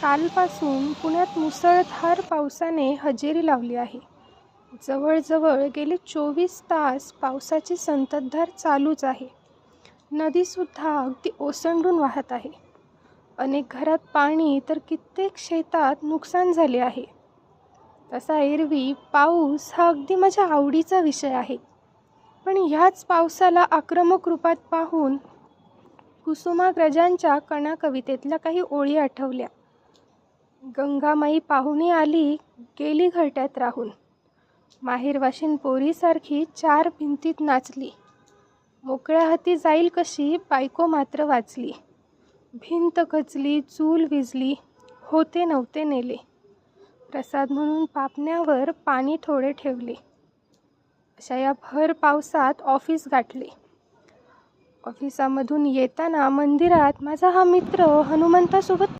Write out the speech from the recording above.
कालपासून पुण्यात मुसळधार पावसाने हजेरी लावली आहे. जवळजवळ गेले 24 तास पावसाची संततधार चालूच आहे. नदीसुद्धा अगदी ओसंडून वाहत आहे. अनेक घरात पाणी तर कित्येक शेतात नुकसान झाले आहे. तसा एरवी पाऊस हा अगदी माझ्या आवडीचा विषय आहे. पण ह्याच पावसाला आक्रमक रूपात पाहून कुसुमाग्रजांच्या कणा कवितेतल्या काही ओळी आठवल्या. गंगामाई पाहुणी आली, गेली घरट्यात राहून. माहेरवाशीन पोरीसारखी चार भिंतीत नाचली. मोकळ्या हाती जाईल कशी, बायको मात्र वाचली. भिंत खचली, चूल विजली, होते नव्हते नेले. प्रसाद म्हणून पापण्यावर पाणी थोडे ठेवले. अशा या भर पावसात ऑफिस गाठले. ऑफिसामधून येताना मंदिरात माझा हा मित्र हनुमंतासोबत